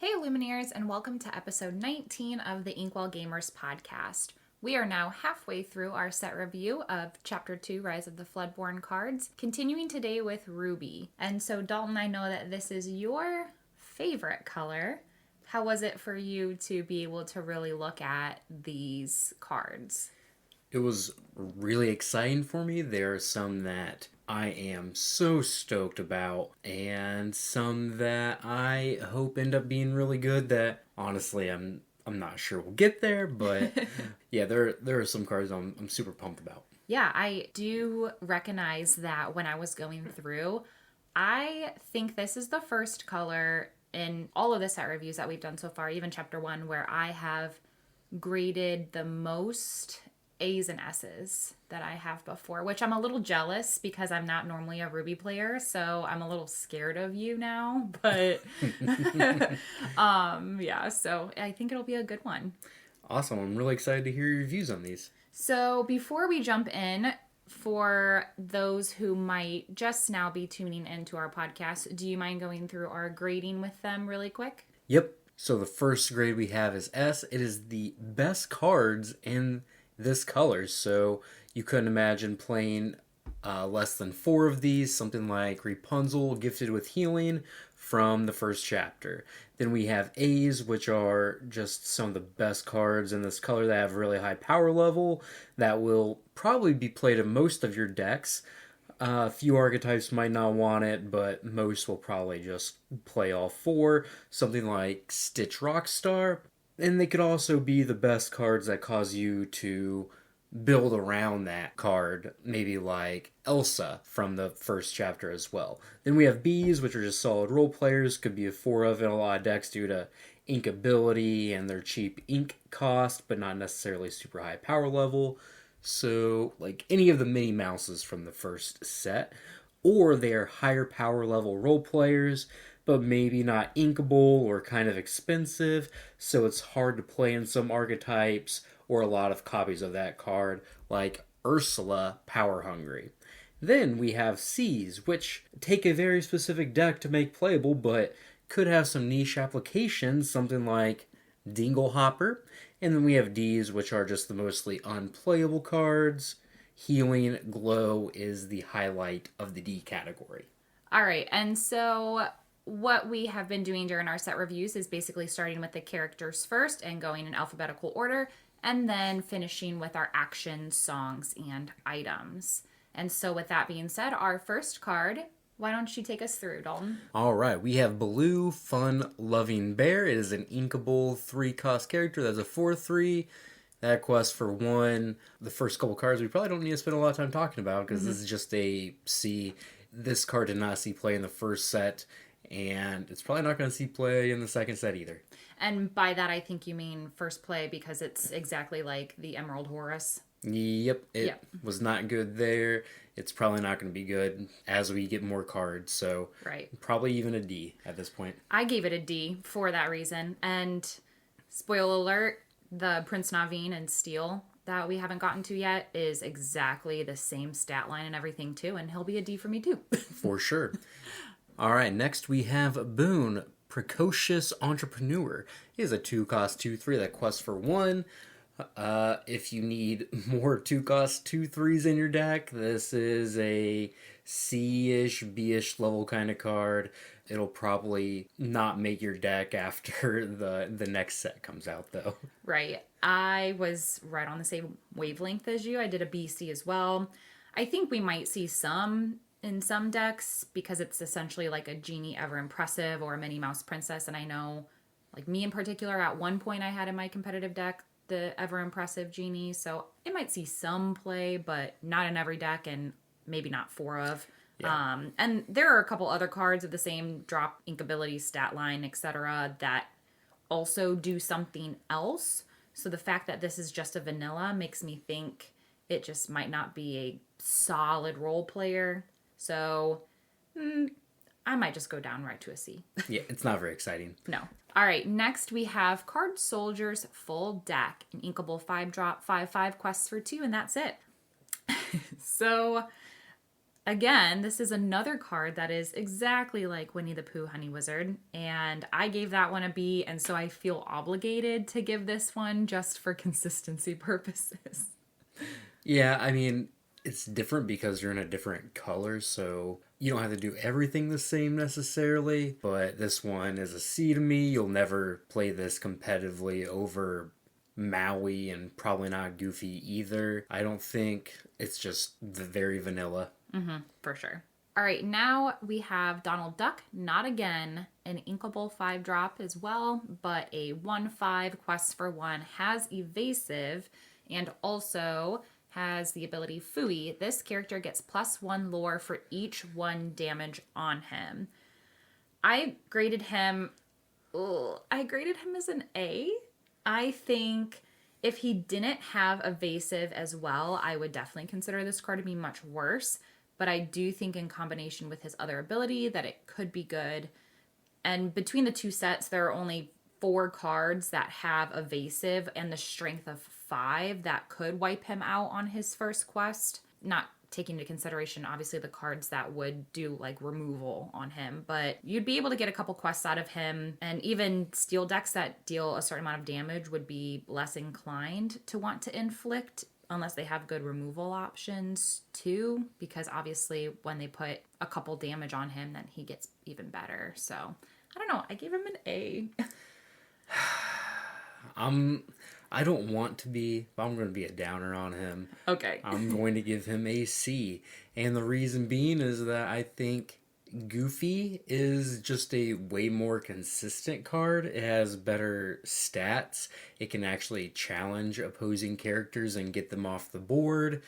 Hey Lumineers, and welcome to episode 19 of the Inkwell Gamers podcast. We are now halfway through our set review of Chapter 2, Rise of the Floodborn cards, continuing today with Ruby. And so Dalton, I know that this is your favorite color. How was it for you to be able to really look at these cards? It was really exciting for me. There are some that I am so stoked about, and some that I hope end up being really good that honestly I'm not sure we'll get there, but yeah, there are some cards I'm super pumped about. Yeah, I do recognize that when I was going through, I think this is the first color in all of the set reviews that we've done so far, even chapter 1, where I have graded the most A's and S's that I have before, which I'm a little jealous because I'm not normally a Ruby player, so I'm a little scared of you now, but yeah, so I think it'll be a good one. Awesome. I'm really excited to hear your views on these. So before we jump in, for those who might just now be tuning into our podcast, do you mind going through our grading with them really quick? Yep. So the first grade we have is S. It is the best cards in this color, so you couldn't imagine playing less than 4 of these, something like Rapunzel, Gifted with Healing from the first chapter. Then we have A's, which are just some of the best cards in this color that have really high power level, that will probably be played in most of your decks. A few archetypes might not want it, but most will probably just play all 4. Something like Stitch Rockstar. And they could also be the best cards that cause you to build around that card, maybe like Elsa from the first chapter as well. Then we have B's, which are just solid role players, could be a 4 of in a lot of decks due to ink ability and their cheap ink cost, but not necessarily super high power level. So, like any of the Minnie Mouses from the first set, or they're higher power level role players, but maybe not inkable or kind of expensive, so it's hard to play in some archetypes or a lot of copies of that card, like Ursula Power Hungry. Then we have C's, which take a very specific deck to make playable, but could have some niche applications, something like Dinglehopper. And then we have D's, which are just the mostly unplayable cards. Healing Glow is the highlight of the D category. All right, and so what we have been doing during our set reviews is basically starting with the characters first and going in alphabetical order, and then finishing with our actions, songs, and items. And so with that being said, our first card, why don't you take us through, Dalton? All right, we have Blue Fun Loving Bear. It is an inkable 3-cost character. That's a 4/3. That quest for 1. The first couple cards we probably don't need to spend a lot of time talking about because this is just a C. This card did not see play in the first set, and it's probably not going to see play in the second set either. And by that, I think you mean first play because it's exactly like the Emerald Horus. Yep, it was not good there. It's probably not going to be good as we get more cards, so right. Probably even a D at this point. I gave it a D for that reason. And spoiler alert, the Prince Naveen and Steel that we haven't gotten to yet is exactly the same stat line and everything too, and he'll be a D for me too. For sure. All right, next we have Boone, Precocious Entrepreneur. He is a 2-cost 2/3 that quests for 1. If you need more 2-cost 2/3s in your deck, this is a C-ish, B-ish level kind of card. It'll probably not make your deck after the next set comes out, though. Right. I was right on the same wavelength as you. I did a BC as well. I think we might see some in some decks because it's essentially like a Genie Ever Impressive or a Minnie Mouse Princess. And I know, like me in particular, at one point I had in my competitive deck the Ever Impressive Genie. So it might see some play, but not in every deck and maybe not 4 of. Yeah. And there are a couple other cards of the same drop, ink ability, stat line, etc. that also do something else. So the fact that this is just a vanilla makes me think it just might not be a solid role player. So I might just go down right to a C. Yeah, it's not very exciting. No. All right, next we have Card Soldiers Full Deck, an inkable 5-drop, 5/5 quests for 2, and that's it. So again, this is another card that is exactly like Winnie the Pooh Honey Wizard, and I gave that one a B, and so I feel obligated to give this one just for consistency purposes. Yeah, I mean, it's different because you're in a different color, so you don't have to do everything the same necessarily. But this one is a C to me. You'll never play this competitively over Maui and probably not Goofy either. I don't think it's just very vanilla. For sure. All right, now we have Donald Duck, not again an inkable 5-drop as well, but a 1/5 quest for 1, has evasive, and also has the ability Fooey. This character gets +1 lore for each 1 damage on him. I graded him, I graded him as an A. I think if he didn't have evasive as well, I would definitely consider this card to be much worse. But I do think in combination with his other ability that it could be good. And between the two sets, there are only 4 cards that have evasive and the strength of 5 that could wipe him out on his first quest. Not taking into consideration, obviously, the cards that would do like removal on him. But you'd be able to get a couple quests out of him. And even steel decks that deal a certain amount of damage would be less inclined to want to inflict unless they have good removal options too, because obviously when they put a couple damage on him, then he gets even better. So I don't know. I gave him an A. I don't want to be, but I'm going to be a downer on him. Okay. I'm going to give him a C. And the reason being is that I think Goofy is just a way more consistent card. It has better stats. It can actually challenge opposing characters and get them off the board.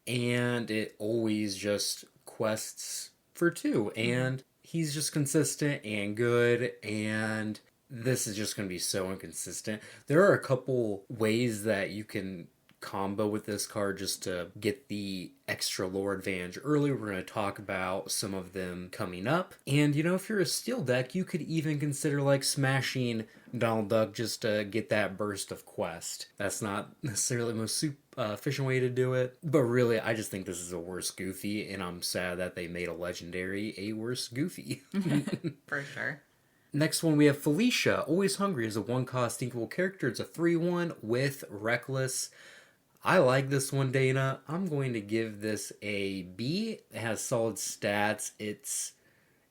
And it always just quests for 2. And he's just consistent and good. And this is just going to be so inconsistent. There are a couple ways that you can combo with this card just to get the extra lore advantage early. We're going to talk about some of them coming up. And, if you're a steel deck, you could even consider like smashing Donald Duck just to get that burst of quest. That's not necessarily the most efficient way to do it. But really, I just think this is a worse Goofy, and I'm sad that they made a legendary a worse Goofy. For sure. Next one, we have Felicia. Always Hungry is a 1-cost inkable character. It's a 3/1 with Reckless. I like this one, Dana. I'm going to give this a B. It has solid stats. It's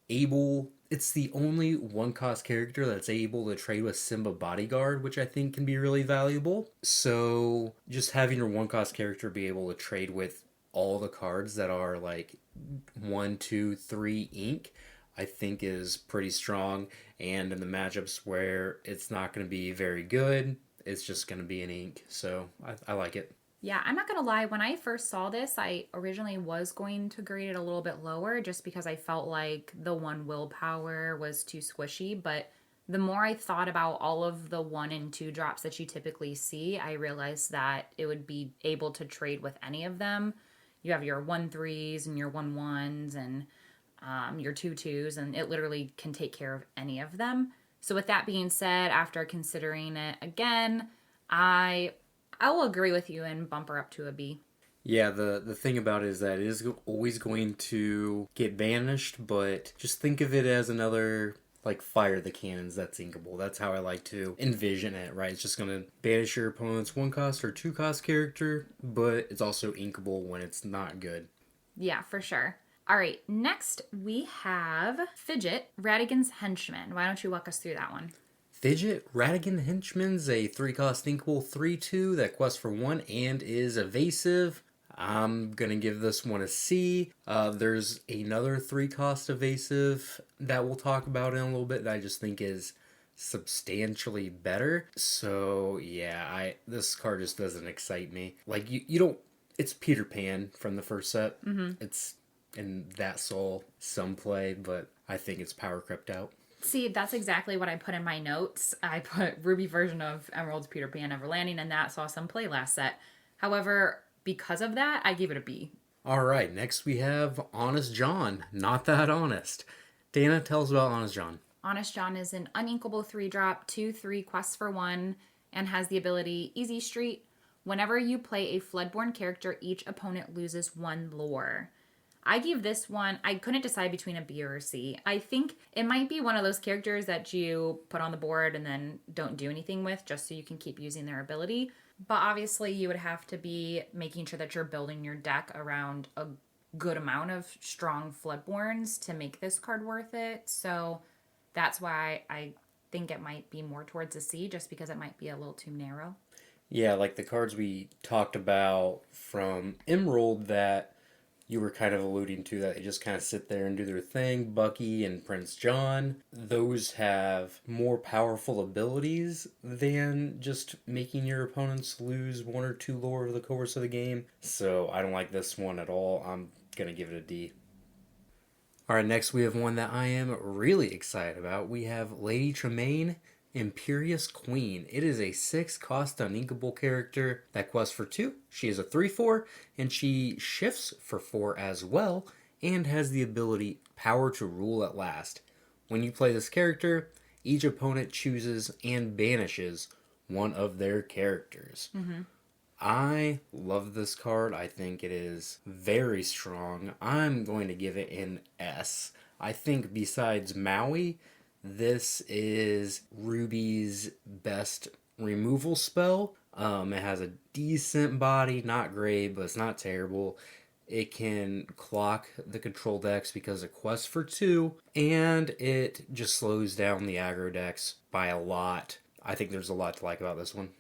the only 1-cost character that's able to trade with Simba Bodyguard, which I think can be really valuable. So just having your 1-cost character be able to trade with all the cards that are like 1, 2, 3 ink, I think is pretty strong. And in the matchups where it's not going to be very good, it's just going to be an ink. So I like it. Yeah, I'm not going to lie. When I first saw this, I originally was going to grade it a little bit lower just because I felt like the 1 willpower was too squishy. But the more I thought about all of the 1 and 2 drops that you typically see, I realized that it would be able to trade with any of them. You have your 1/3s and your 1/1s and your 2/2s, and it literally can take care of any of them. So with that being said, after considering it again, I will agree with you and bump her up to a B. Yeah, the thing about it is that it is always going to get banished, but just think of it as another, like, fire the cannons that's inkable. That's how I like to envision it, right? It's just going to banish your opponent's 1-cost or 2-cost character, but it's also inkable when it's not good. Yeah, for sure. All right, next we have Fidget, Radigan's Henchman. Why don't you walk us through that one? Fidget, Radigan Henchman's a 3-cost inkable 3/2 that quests for 1 and is evasive. I'm going to give this one a C. There's another 3-cost evasive that we'll talk about in a little bit that I just think is substantially better. So, yeah, this card just doesn't excite me. Like, you don't... It's Peter Pan from the first set. It's in that soul some play, but I think it's power crept out. See, that's exactly what I put in my notes. I put Ruby version of Emerald's Peter Pan Never Landing, and that saw some play last set. However, because of that, I gave it a B. All right, next we have Honest John. Not that honest. Dana, tell us about Honest John. Honest John is an uninkable 3-drop, 2/3 quests for 1, and has the ability Easy Street. Whenever you play a Floodborn character, each opponent loses 1 lore. I gave this one, I couldn't decide between a B or a C. I think it might be one of those characters that you put on the board and then don't do anything with just so you can keep using their ability. But obviously, you would have to be making sure that you're building your deck around a good amount of strong Floodborns to make this card worth it. So that's why I think it might be more towards a C, just because it might be a little too narrow. Yeah, like the cards we talked about from Emerald that you were kind of alluding to, that they just kind of sit there and do their thing. Bucky and Prince John, those have more powerful abilities than just making your opponents lose one or two lore over the course of the game. So I don't like this one at all. I'm going to give it a D. Alright, next we have one that I am really excited about. We have Lady Tremaine, Imperious Queen. It is a 6-cost uninkable character that quests for 2. She is a 3/4, and she shifts for 4 as well, and has the ability Power to Rule at Last. When you play this character, each opponent chooses and banishes one of their characters. I love this card. I think it is very strong. I'm going to give it an S. I think besides Maui, this is Ruby's best removal spell. It has a decent body, not great, but it's not terrible. It can clock the control decks because it quests for 2, and it just slows down the aggro decks by a lot. I think there's a lot to like about this one.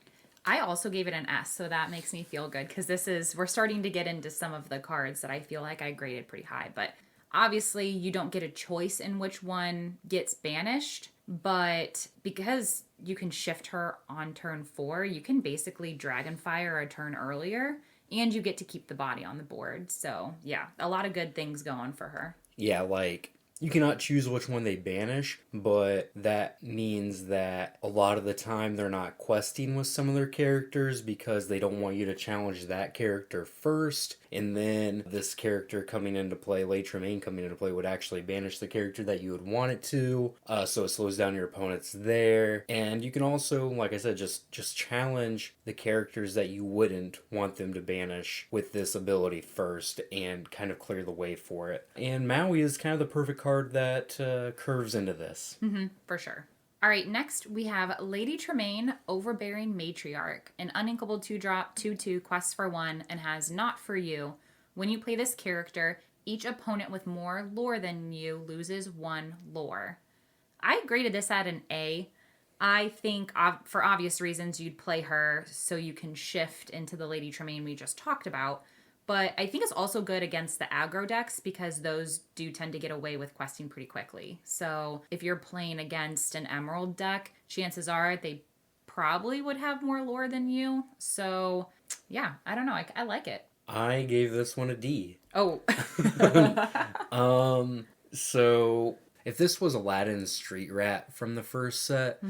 I also gave it an S, so that makes me feel good because we're starting to get into some of the cards that I feel like I graded pretty high. But obviously, you don't get a choice in which one gets banished, but because you can shift her on turn 4, you can basically Dragonfire a turn earlier, and you get to keep the body on the board. So, yeah, a lot of good things going for her. Yeah, like, you cannot choose which one they banish, but that means that a lot of the time they're not questing with some of their characters because they don't want you to challenge that character first, and then this character coming into play, Lady Tremaine coming into play, would actually banish the character that you would want it to, so it slows down your opponents there. And you can also, like I said, just challenge the characters that you wouldn't want them to banish with this ability first and kind of clear the way for it. And Maui is kind of the perfect card that curves into this. For sure. All right, next we have Lady Tremaine, Overbearing Matriarch, an uninkable 2-drop, 2/2, quests for 1, and has Not For You. When you play this character, each opponent with more lore than you loses 1 lore. I graded this at an A. I think, for obvious reasons, you'd play her so you can shift into the Lady Tremaine we just talked about. But I think it's also good against the aggro decks because those do tend to get away with questing pretty quickly. So if you're playing against an Emerald deck, chances are they probably would have more lore than you. So yeah, I don't know. I like it. I gave this one a D. Oh. So if this was Aladdin's Street Rat from the first set,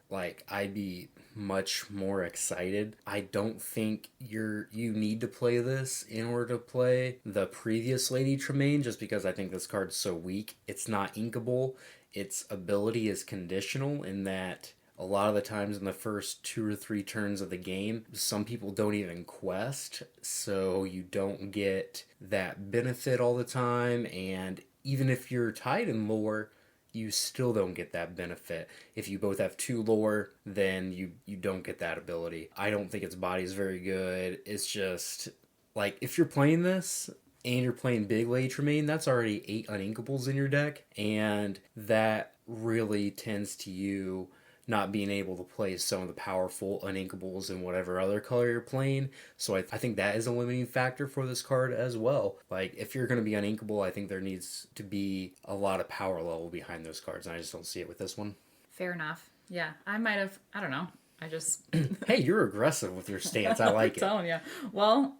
like, I'd be much more excited. I don't think you need to play this in order to play the previous Lady Tremaine, just because I think this card's so weak. It's not inkable. Its ability is conditional in that a lot of the times in the first 2 or 3 turns of the game, some people don't even quest, so you don't get that benefit all the time, and even if you're tied in lore, you still don't get that benefit. If you both have 2 lore, then you don't get that ability. I don't think its body is very good. It's just, like, if you're playing this and you're playing Big Lady Tremaine, that's already 8 uninkables in your deck, and that really tends to you not being able to play some of the powerful uninkables in whatever other color you're playing. So I think that is a limiting factor for this card as well. Like, if you're going to be uninkable, I think there needs to be a lot of power level behind those cards, and I just don't see it with this one. Fair enough. Yeah, I might have, I don't know. I just... Hey, you're aggressive with your stance. I like it. I'm telling you. Well,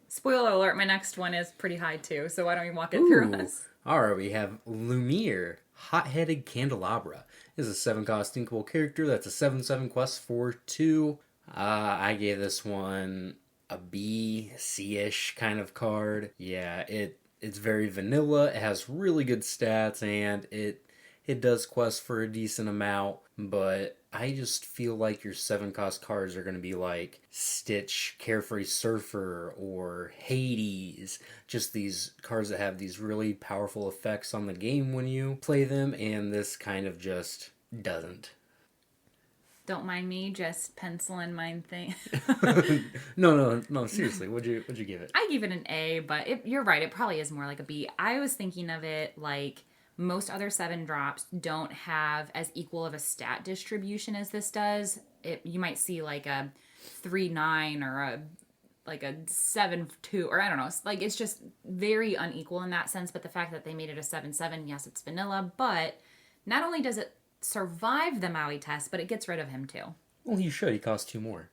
spoiler alert, my next one is pretty high too, so why don't you walk it through us? Alright, we have Lumiere, Hot-Headed Candelabra. This is a 7-cost inkable character. That's a 7/7 quest for 2. I gave this one a B, C-ish kind of card. Yeah, it's very vanilla. It has really good stats, and it does quest for a decent amount. but I just feel like your 7 cost cards are going to be like Stitch, Carefree Surfer, or Hades. Just these cards that have these really powerful effects on the game when you play them, and this kind of just doesn't. Don't mind me just penciling mine thing. No, seriously, what'd you give it? I give it an A, but you're right. It probably is more like a B. I was thinking of it like most other 7 drops don't have as equal of a stat distribution as this does. You might see like a 3-9 or a 7-2, or I don't know. Like it's just very unequal in that sense. But the fact that they made it a 7-7, yes, it's vanilla, but not only does it survive the Maui test, but it gets rid of him too. Well, you should. He costs 2 more.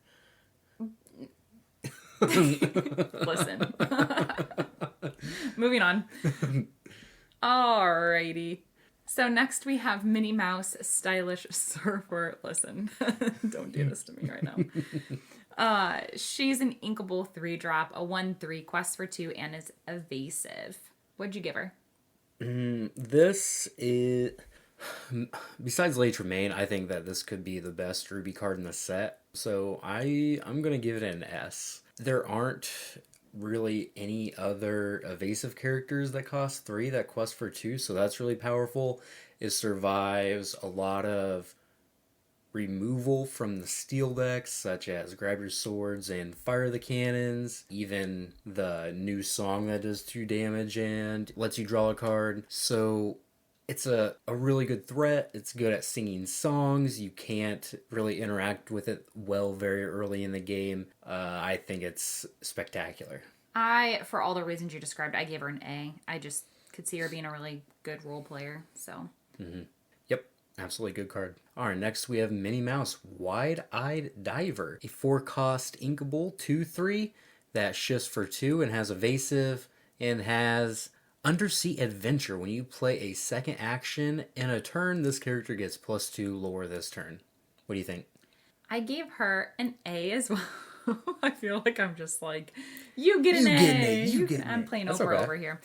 Listen. Moving on. Alrighty. So next we have Minnie Mouse Stylish Surfer. Listen, don't do this to me right now. She's an inkable 3-drop, a 1/3, quest for 2, and is evasive. What'd you give her? This is... Besides Lay Tremaine, I think that this could be the best Ruby card in the set. So I'm going to give it an S. There aren't really any other evasive characters that cost 3 that quest for 2, so that's really powerful. It survives a lot of removal from the steel decks, such as Grab Your Swords and Fire the Cannons, even the new song that does 2 damage and lets you draw a card. So it's a really good threat. It's good at singing songs. You can't really interact with it well very early in the game. I think it's spectacular. For all the reasons you described, I gave her an A. I just could see her being a really good role player, so. Yep, absolutely good card. Alright, next we have Minnie Mouse Wide-Eyed Diver. A 4-cost inkable 2/3 that shifts for 2 and has evasive and has Undersea Adventure. When you play a second action in a turn, this character gets +2 lore this turn. What do you think? I gave her an A as well. I feel like I'm just like, you get an You A. get an A, you get an I'm A. playing That's Oprah okay. over here.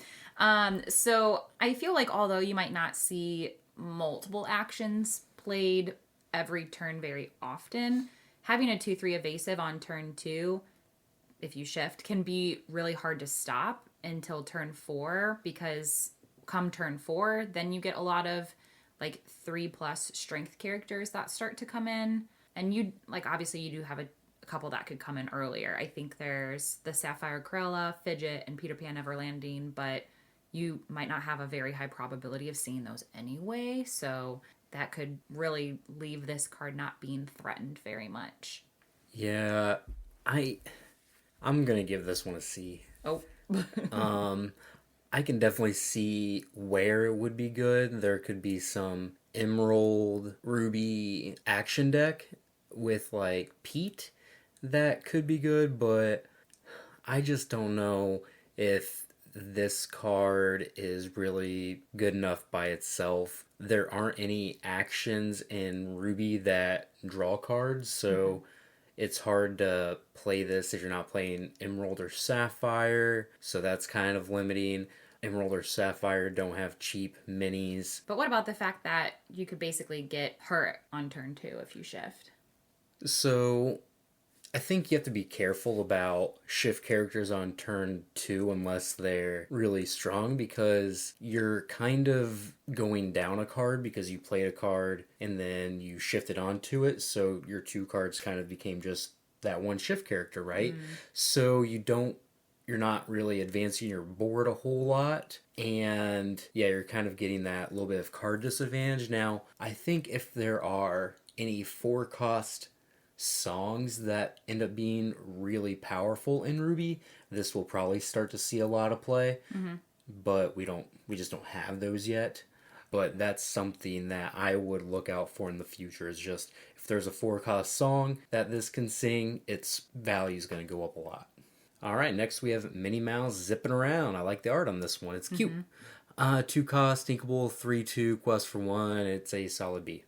So I feel like although you might not see multiple actions played every turn very often, having a 2/3 evasive on turn 2, if you shift, can be really hard to stop until turn 4, because come turn 4, then you get a lot of like 3+ strength characters that start to come in. And you like, obviously you do have a couple that could come in earlier. I think there's the Sapphire Corella, Fidget, and Peter Pan Everlanding, but you might not have a very high probability of seeing those anyway. So that could really leave this card not being threatened very much. Yeah, I'm gonna give this one a C. Oh. I can definitely see where it would be good. There could be some Emerald Ruby action deck with like Pete that could be good, but I just don't know if this card is really good enough by itself. There aren't any actions in Ruby that draw cards, so it's hard to play this if you're not playing Emerald or Sapphire, so that's kind of limiting. Emerald or Sapphire don't have cheap minis. But what about the fact that you could basically get hurt on turn 2 if you shift? So I think you have to be careful about shift characters on turn 2 unless they're really strong, because you're kind of going down a card because you played a card and then you shifted onto it, so your 2 cards kind of became just that one shift character, right? So you're not really advancing your board a whole lot, and yeah, you're kind of getting that little bit of card disadvantage. Now, I think if there are any 4-cost songs that end up being really powerful in Ruby, this will probably start to see a lot of play. But we just don't have those yet. But that's something that I would look out for in the future, is just if there's a 4-cost song that this can sing, its value is going to go up a lot. All right, next we have Minnie Mouse Zipping Around. I like the art on this one. It's cute. 2-cost, inkable, 3/2, quest for 1. It's a solid B.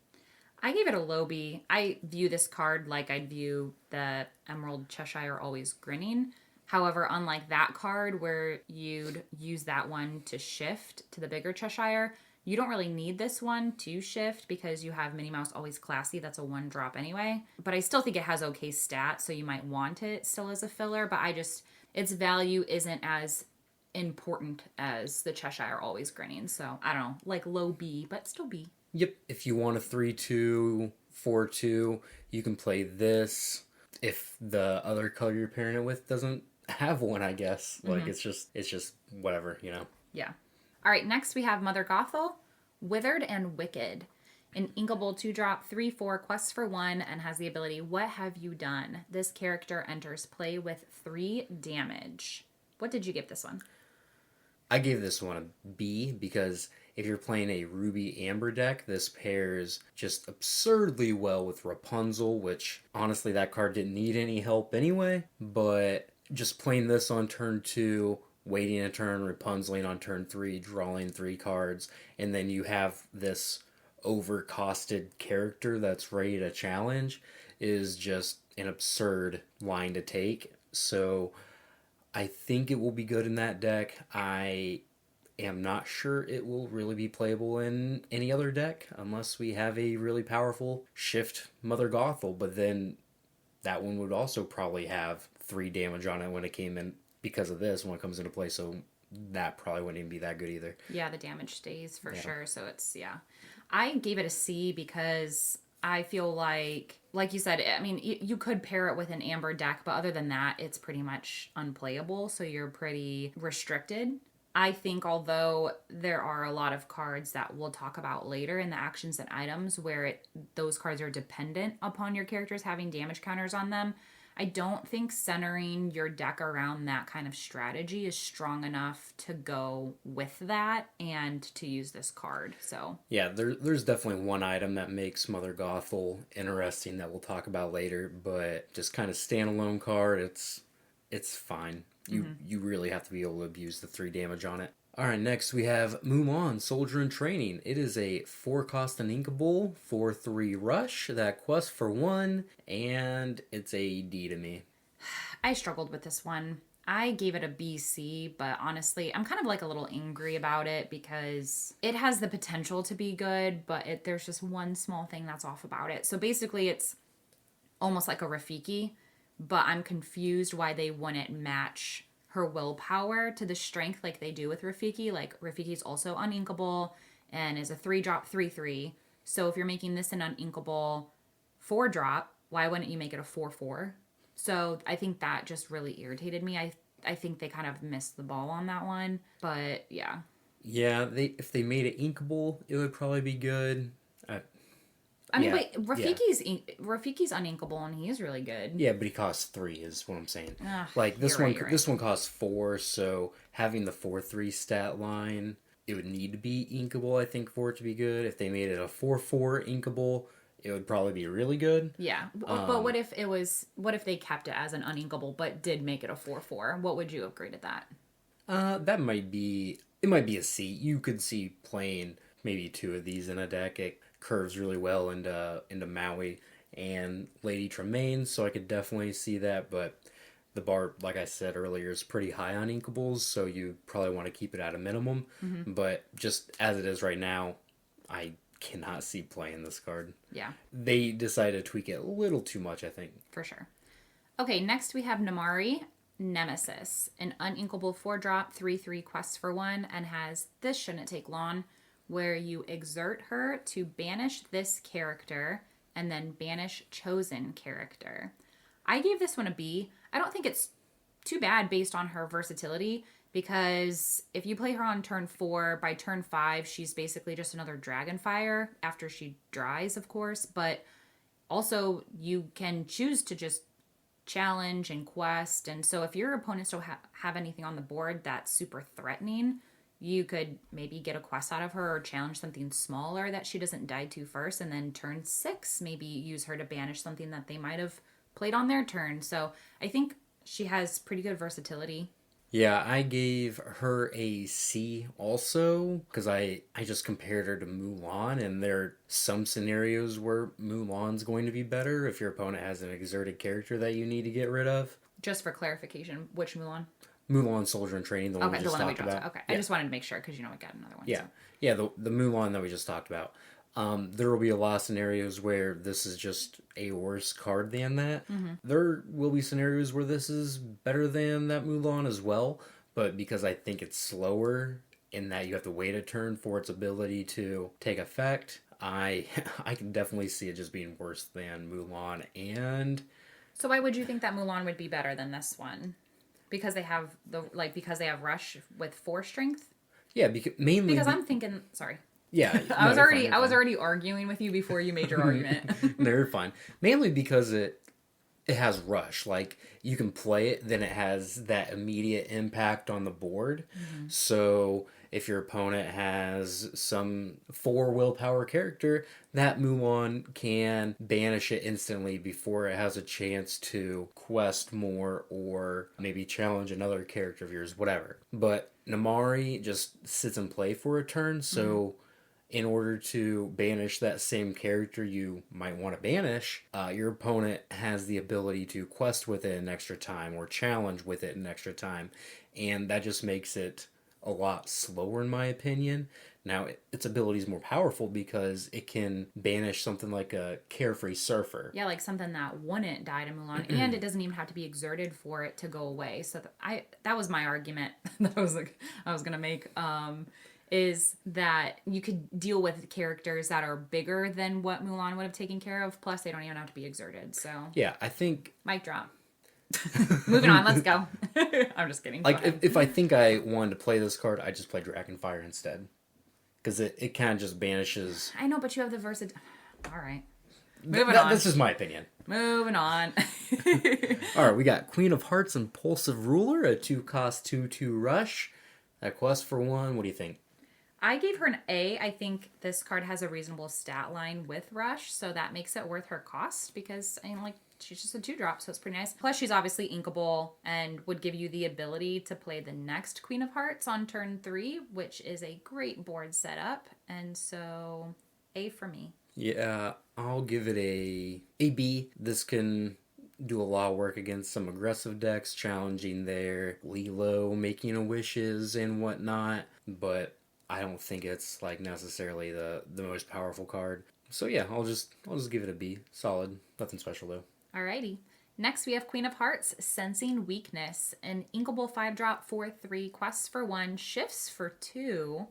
I gave it a low B. I view this card like I'd view the Emerald Cheshire Always Grinning. However, unlike that card where you'd use that one to shift to the bigger Cheshire, You don't really need this one to shift because you have Minnie Mouse Always Classy. That's a 1-drop anyway. But I still think it has okay stats, so you might want it still as a filler. But its value isn't as important as the Cheshire Always Grinning. So I don't know, like low B, but still B. Yep. If you want a 3-2, 4-2, you can play this. If the other color you're pairing it with doesn't have one, I guess. Like, it's just whatever, you know? Yeah. All right, next we have Mother Gothel, Withered and Wicked. An inkable 2-drop, 3/4, quests for 1, and has the ability, What Have You Done? This character enters play with 3 damage. What did you give this one? I gave this one a B because if you're playing a Ruby Amber deck, this pairs just absurdly well with Rapunzel, which honestly that card didn't need any help anyway, but just playing this on turn 2, waiting a turn, Rapunzeling on turn 3, drawing 3 cards, and then you have this overcosted character that's ready to challenge is just an absurd line to take. So I think it will be good in that deck. I am not sure it will really be playable in any other deck unless we have a really powerful Shift Mother Gothel, but then that one would also probably have 3 damage on it when it came in because of this when it comes into play, so that probably wouldn't even be that good either. Yeah, the damage stays for sure, so I gave it a C because I feel like you said, I mean, you could pair it with an Amber deck, but other than that, it's pretty much unplayable, so you're pretty restricted. I think although there are a lot of cards that we'll talk about later in the actions and items where those cards are dependent upon your characters having damage counters on them, I don't think centering your deck around that kind of strategy is strong enough to go with that and to use this card. So yeah, there's definitely one item that makes Mother Gothel interesting that we'll talk about later, but just kind of standalone card, it's fine. You really have to be able to abuse the 3 damage on it. Alright, next we have Mulan, Soldier in Training. It is a 4-cost and inkable, 4/3 rush, that quests for 1, and it's a D to me. I struggled with this one. I gave it a BC, but honestly, I'm kind of like a little angry about it because it has the potential to be good, but there's just one small thing that's off about it. So basically, it's almost like a Rafiki, but I'm confused why they wouldn't match her willpower to the strength like they do with Rafiki. Like, Rafiki's also uninkable and is a 3-drop, 3/3. So if you're making this an uninkable 4-drop, why wouldn't you make it a 4/4? So I think that just really irritated me. I think they kind of missed the ball on that one. But yeah. Yeah, if they made it inkable, it would probably be good. I mean, wait, Rafiki's uninkable and he is really good. Yeah, but he costs 3 is what I'm saying. Like this one costs 4, so having the 4/3 stat line, it would need to be inkable, I think, for it to be good. If they made it a 4/4 inkable, it would probably be really good. Yeah, but what if they kept it as an uninkable but did make it a 4/4? What would you have graded that? That might be a C. You could see playing maybe 2 of these in a deck. It curves really well into Maui and Lady Tremaine, so I could definitely see that, but the bar, like I said earlier, is pretty high on inkables, so you probably want to keep it at a minimum. But just as it is right now, I cannot see playing this card. Yeah. They decided to tweak it a little too much, I think. For sure. Okay, next we have Namari, Nemesis, an uninkable 4-drop, 3/3 quests for 1, and has This Shouldn't Take Long, where you exert her to banish this character and then banish chosen character. I gave this one a B. I don't think it's too bad based on her versatility, because if you play her on turn 4, by turn 5, she's basically just another Dragonfire after she dries, of course, but also you can choose to just challenge and quest, and so if your opponents don't have anything on the board that's super threatening, you could maybe get a quest out of her or challenge something smaller that she doesn't die to first, and then turn 6, maybe use her to banish something that they might have played on their turn. So I think she has pretty good versatility. Yeah, I gave her a C also, because I just compared her to Mulan, and there are some scenarios where Mulan's going to be better if your opponent has an exerted character that you need to get rid of. Just for clarification, which Mulan? Mulan Soldier in Training, the one we Okay, the just one that we talked dropped. about. Okay, I Yeah. just wanted to make sure because we got another one. Yeah. So. Yeah, the Mulan that we just talked about. There will be a lot of scenarios where this is just a worse card than that. There will be scenarios where this is better than that Mulan as well, but because I think it's slower in that you have to wait a turn for its ability to take effect, I I can definitely see it just being worse than Mulan. And So why would you think that Mulan would be better than this one? Because they have because they have Rush with 4 strength. yeah, mainly Because I'm thinking, sorry, yeah, I no, was you're fine, already you're I was fine. already arguing with you before you made your argument. No, you're fine. Mainly because it has rush. Like you can play it, then it has that immediate impact on the board. So if your opponent has some 4 willpower character, that Mulan can banish it instantly before it has a chance to quest more or maybe challenge another character of yours, whatever. But Namari just sits in play for a turn, so in order to banish that same character you might want to banish, your opponent has the ability to quest with it an extra time or challenge with it an extra time. And that just makes it a lot slower, in my opinion. Now, its ability is more powerful because it can banish something like a Carefree Surfer. Yeah, like something that wouldn't die to Mulan, and it doesn't even have to be exerted for it to go away. So that was my argument that I was gonna make. Is that you could deal with characters that are bigger than what Mulan would have taken care of. Plus, they don't even have to be exerted. So, Yeah, I think mic drop. Moving on, let's go. I'm just kidding. Go like ahead. if I think I wanted to play this card, I just play Dragonfire instead. Because it kind of just banishes. I know, but you have the versatility. All right. Moving on. That's just my opinion. Moving on. All right, we got Queen of Hearts, Impulsive Ruler, a 2-cost 2/2 rush. That quest for 1. What do you think? I gave her an A. I think this card has a reasonable stat line with Rush, so that makes it worth her cost because she's just a 2-drop, so it's pretty nice. Plus, she's obviously inkable and would give you the ability to play the next Queen of Hearts on turn 3, which is a great board setup. And so, A for me. Yeah, I'll give it a B. This can do a lot of work against some aggressive decks, challenging their Lilo, making a wishes and whatnot, but I don't think it's like necessarily the most powerful card. So yeah, I'll just give it a B. Solid. Nothing special though. Alrighty. Next we have Queen of Hearts, Sensing Weakness. An inkable 5-drop 4/3, quests for 1, shifts for 2,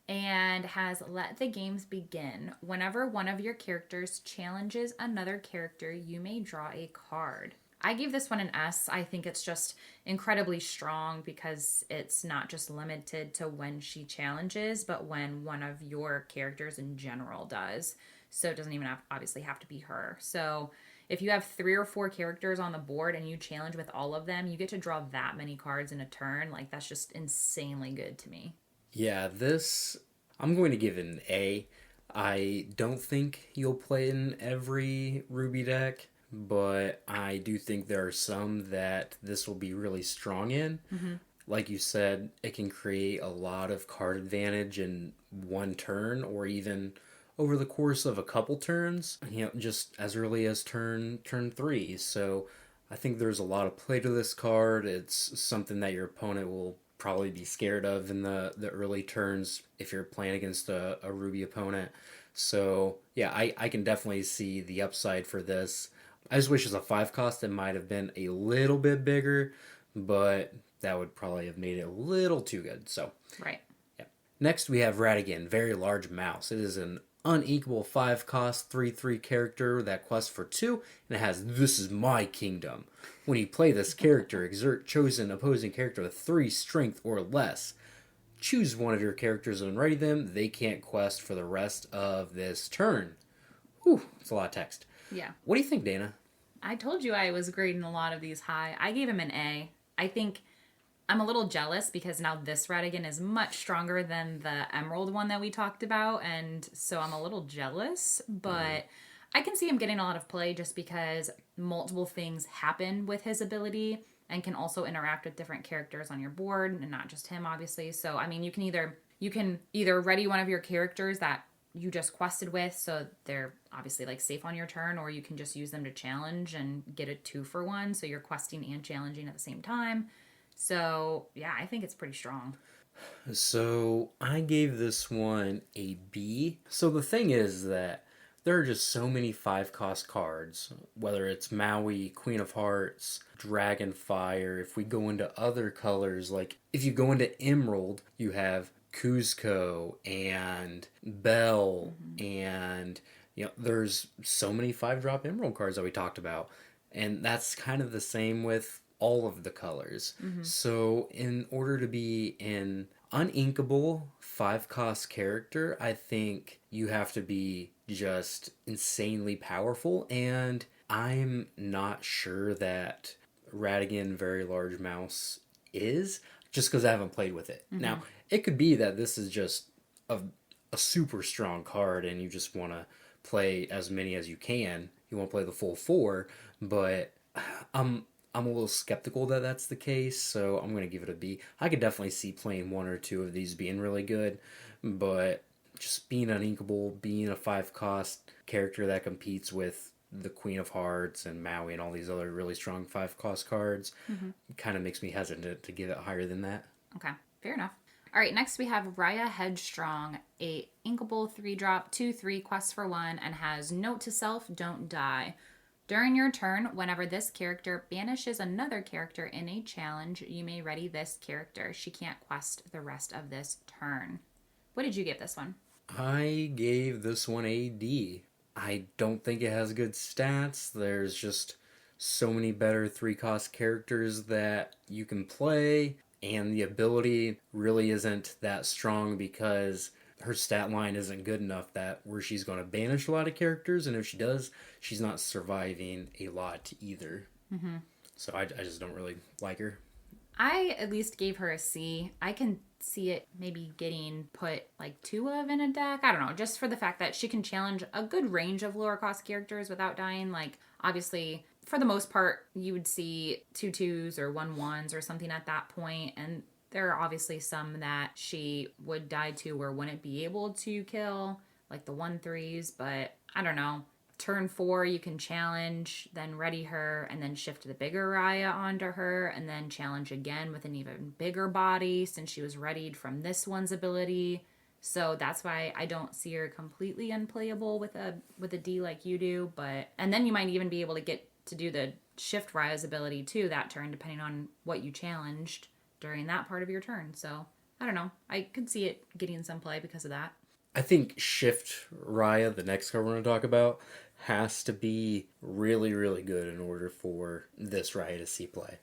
and has Let the Games Begin. Whenever one of your characters challenges another character, you may draw a card. I gave this one an S. I think it's just incredibly strong because it's not just limited to when she challenges, but when one of your characters in general does. So it doesn't even obviously have to be her. So if you have 3 or 4 characters on the board and you challenge with all of them, you get to draw that many cards in a turn. Like, that's just insanely good to me. Yeah, I'm going to give it an A. I don't think you'll play in every Ruby deck, but I do think there are some that this will be really strong in. Like you said, it can create a lot of card advantage in one turn or even over the course of a couple turns, just as early as turn 3. So I think there's a lot of play to this card. It's something that your opponent will probably be scared of in the early turns if you're playing against a Ruby opponent. So yeah, I can definitely see the upside for this. I just wish as a 5-cost it might have been a little bit bigger, but that would probably have made it a little too good. So Right. yeah. Next we have Ratigan, Very Large Mouse. It is an unequal 5-cost 3/3 character that quests for 2, and it has This Is My Kingdom. When you play this character, exert chosen opposing character with 3 strength or less. Choose one of your characters and ready them. They can't quest for the rest of this turn. Whew, it's a lot of text. Yeah. What do you think, Dana? I told you I was grading a lot of these high. I gave him an A. I think I'm a little jealous because now this Ratigan is much stronger than the Emerald one that we talked about, and so I'm a little jealous, but I can see him getting a lot of play just because multiple things happen with his ability and can also interact with different characters on your board, and not just him, obviously. So, I mean, you can either ready one of your characters that you just quested with, so they're obviously like safe on your turn, or you can just use them to challenge and get a 2-for-1, so you're questing and challenging at the same time. So, yeah, I think it's pretty strong. So I gave this one a B. So the thing is that there are just so many 5 cost cards, whether it's Maui, Queen of Hearts, Dragonfire. If we go into other colors, like if you go into Emerald, you have Cuzco and Bell, and there's so many 5 drop Emerald cards that we talked about. And that's kind of the same with all of the colors. So, in order to be an uninkable 5 cost character, I think you have to be just insanely powerful. And I'm not sure that Radigan Very Large Mouse is, just because I haven't played with it. Now, it could be that this is just a super strong card and you just want to play as many as you can. You want to play the full 4, but I'm a little skeptical that that's the case, so I'm going to give it a B. I could definitely see playing 1 or 2 of these being really good, but just being uninkable, being a 5 cost character that competes with the Queen of Hearts and Maui and all these other really strong 5 cost cards kind of makes me hesitant to give it higher than that. Okay, fair enough. All right, next we have Raya Headstrong, a inkable 3-drop, 2/3 quest for 1, and has note to self, don't die. During your turn, whenever this character banishes another character in a challenge, you may ready this character. She can't quest the rest of this turn. What did you give this one? I gave this one a D. I don't think it has good stats. There's just so many better 3 cost characters that you can play, and the ability really isn't that strong because her stat line isn't good enough that where she's going to banish a lot of characters, and if she does, she's not surviving a lot either. So I just don't really like her. I at least gave her a C. I can see it maybe getting put like 2 of in a deck. I don't know, just for the fact that she can challenge a good range of lower cost characters without dying. Like, obviously, for the most part, you would see 2/2s or 1/1s or something at that point, and there are obviously some that she would die to or wouldn't be able to kill, like the 1/3s, but I don't know. Turn 4, you can challenge, then ready her, and then shift the bigger Raya onto her, and then challenge again with an even bigger body since she was readied from this one's ability. So that's why I don't see her completely unplayable with a D like you do. But and then you might even be able to get to do the shift Raya's ability too that turn, depending on what you challenged during that part of your turn. So I don't know. I could see it getting some play because of that. I think Shift Raya, the next card we're going to talk about, has to be really, really good in order for this Raya to see play.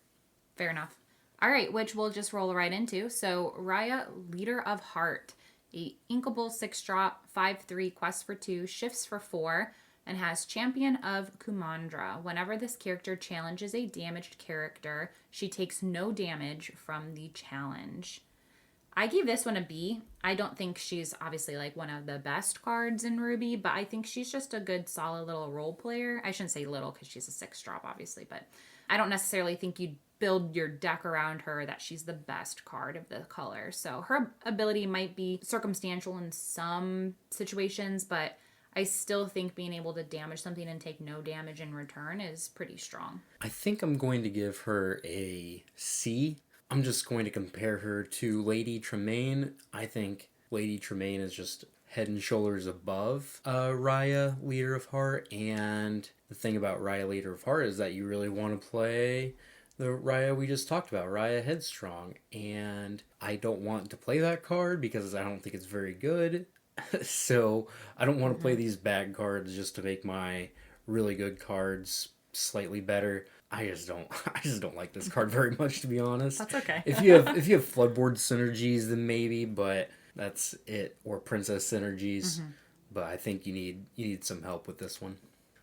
Fair enough. All right, which we'll just roll right into. So Raya, Leader of Heart, a inkable 6-drop, 5/3 quest for 2, shifts for 4, and has Champion of Kumandra. Whenever this character challenges a damaged character, she takes no damage from the challenge. I gave this one a B. I don't think she's obviously like one of the best cards in Ruby, but I think she's just a good, solid little role player. I shouldn't say little because she's a 6-drop, obviously, but I don't necessarily think you'd build your deck around her that she's the best card of the color. So her ability might be circumstantial in some situations, but I still think being able to damage something and take no damage in return is pretty strong. I think I'm going to give her a C. I'm just going to compare her to Lady Tremaine. I think Lady Tremaine is just head and shoulders above Raya, Leader of Heart. And the thing about Raya, Leader of Heart is that you really want to play the Raya we just talked about, Raya Headstrong. And I don't want to play that card because I don't think it's very good. So I don't want to play these bad cards just to make my really good cards slightly better. I just don't like this card very much, to be honest. That's okay. if you have Floodborn synergies, then maybe, but that's it. Or Princess synergies. But I think you need some help with this one.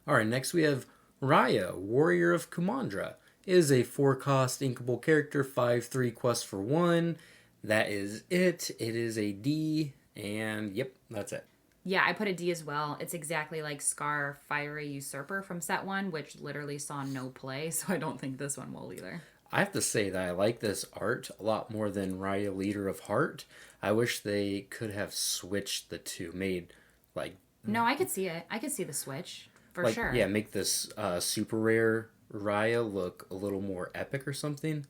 All right, next we have Raya, Warrior of Kumandra. It is a 4-cost inkable character, 5/3 quest for 1. That is it. It is a D. And yep, that's it. Yeah, I put a D as well. It's exactly like Scar Fiery Usurper from set 1, which literally saw no play, so I don't think this one will either. I have to say that I like this art a lot more than Raya, Leader of Heart. I wish they could have switched the two, made like... No, I could see it. I could see the switch, for sure. Yeah, make this super rare Raya look a little more epic or something.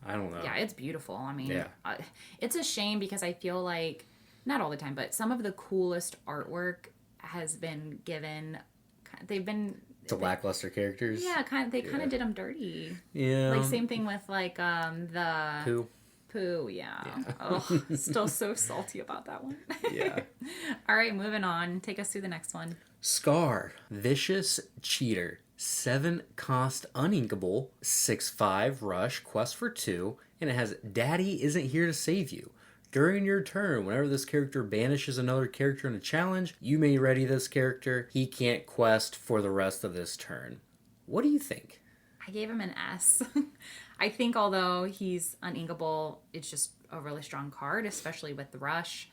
I don't know. Yeah, it's beautiful. I mean, Yeah. it's a shame because I feel like, not all the time, but some of the coolest artwork has been given, they've been, To lackluster characters. yeah, they kind Yeah. of did them dirty. Yeah. Like, same thing with, like, the Who? Pooh, yeah. Yeah. Oh, still so salty about that one. Yeah. All right, moving on. Take us through the next one. Scar, Vicious Cheater, 7 cost uninkable, 6/5 rush, quest for 2, and it has Daddy Isn't Here to Save You. During your turn, whenever this character banishes another character in a challenge, you may ready this character. He can't quest for the rest of this turn. What do you think? I gave him an S. I think although he's uninkable, it's just a really strong card, especially with the rush.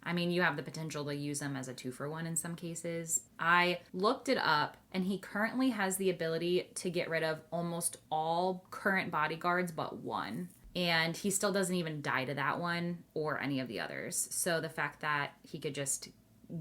I mean, you have the potential to use him as a 2-for-1 in some cases. I looked it up, and he currently has the ability to get rid of almost all current bodyguards but one. And he still doesn't even die to that one or any of the others. So the fact that he could just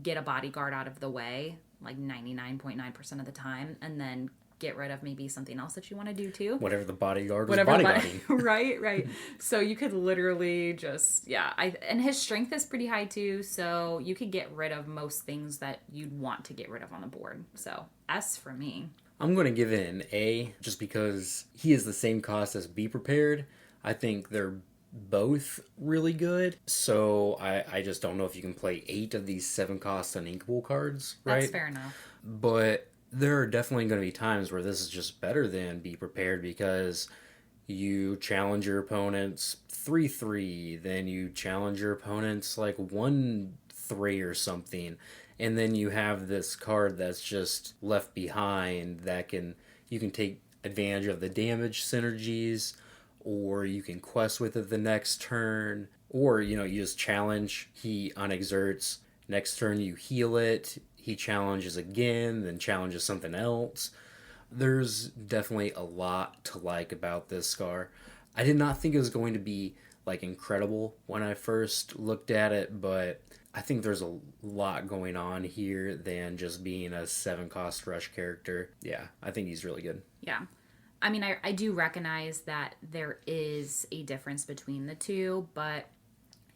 get a bodyguard out of the way, like 99.9% of the time, and then get rid of maybe something else that you want to do too. Whatever the bodyguard was bodyguarding. Right. So you could literally just, and his strength is pretty high too, so you could get rid of most things that you'd want to get rid of on the board. So S for me. I'm going to give it an A just because he is the same cost as Be Prepared. I think they're both really good. So I just don't know if you can play 8 of these 7 cost uninkable cards, right? That's fair enough. But there are definitely going to be times where this is just better than Be Prepared because you challenge your opponents 3/3, then you challenge your opponents like 1/3 or something, and then you have this card that's just left behind that you can take advantage of the damage synergies, or you can quest with it the next turn, or you just challenge, he unexerts, next turn you heal it, he challenges again, then challenges something else. There's definitely a lot to like about this Scar. I did not think it was going to be like incredible when I first looked at it, but I think there's a lot going on here than just being a 7 cost rush character. Yeah, I think he's really good. Yeah. I mean, I do recognize that there is a difference between the two, but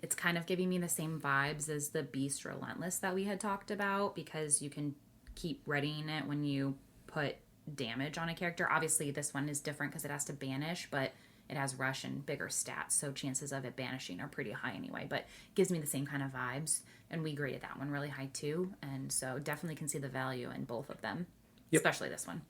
it's kind of giving me the same vibes as the Beast Relentless that we had talked about, because you can keep readying it when you put damage on a character. Obviously, this one is different because it has to banish, but it has rush and bigger stats, so chances of it banishing are pretty high anyway. But it gives me the same kind of vibes, and we graded that one really high too, and so definitely can see the value in both of them, especially this one.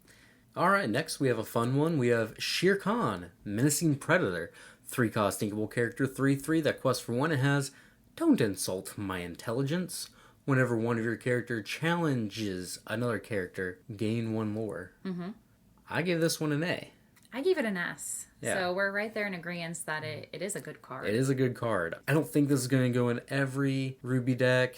All right, next we have a fun one. We have Shere Khan, Menacing Predator. 3 cost inkable character, 3/3 that quests for 1. It has Don't Insult My Intelligence. Whenever one of your character challenges another character, gain 1 lore. Mm-hmm. I gave this one an A. I gave it an S. Yeah. So we're right there in agreement that it is a good card. It is a good card. I don't think this is going to go in every Ruby deck.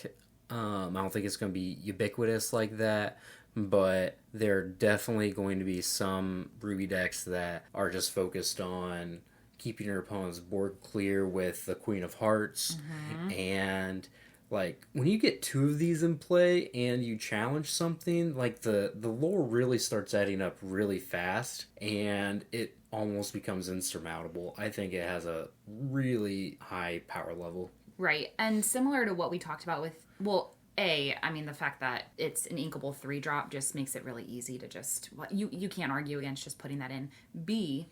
I don't think it's going to be ubiquitous like that. But there are definitely going to be some Ruby decks that are just focused on keeping your opponent's board clear with the Queen of Hearts. Mm-hmm. And like when you get 2 of these in play and you challenge something, like the lore really starts adding up really fast and it almost becomes insurmountable. I think it has a really high power level. Right. And similar to what we talked about with, I mean, the fact that it's an inkable 3-drop just makes it really easy to just, you can't argue against just putting that in. B,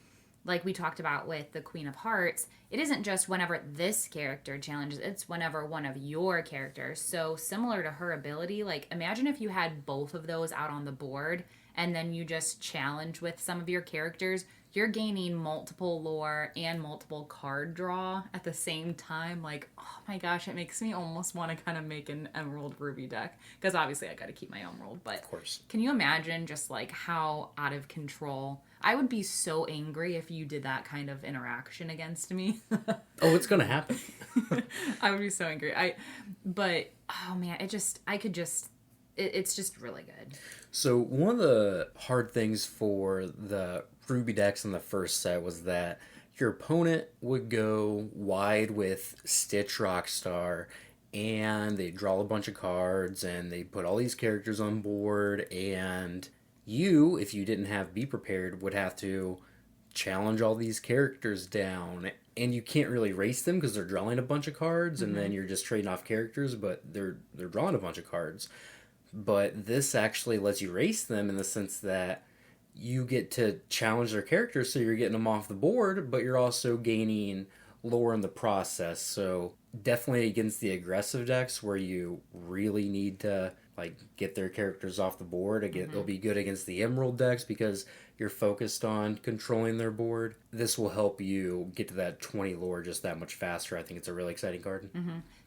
like we talked about with the Queen of Hearts, it isn't just whenever this character challenges, it's whenever one of your characters. So similar to her ability, like imagine if you had both of those out on the board and then you just challenge with some of your characters, you're gaining multiple lore and multiple card draw at the same time. Like, oh my gosh, it makes me almost want to kind of make an Emerald Ruby deck. Because obviously I got to keep my Emerald. But of course, can you imagine just like how out of control? I would be so angry if you did that kind of interaction against me. Oh, it's going to happen. I would be so angry. But, oh man, it's just really good. So one of the hard things for the Ruby decks in the first set was that your opponent would go wide with Stitch Rockstar and they draw a bunch of cards and they put all these characters on board, and you, if you didn't have Be Prepared, would have to challenge all these characters down. And you can't really race them because they're drawing a bunch of cards, and then you're just trading off characters, but they're drawing a bunch of cards. But this actually lets you race them in the sense that you get to challenge their characters, so you're getting them off the board, but you're also gaining lore in the process. So definitely against the aggressive decks where you really need to like get their characters off the board. Again, they'll be good against the emerald decks because you're focused on controlling their board. This will help you get to that 20 lore just that much faster. I think it's a really exciting card.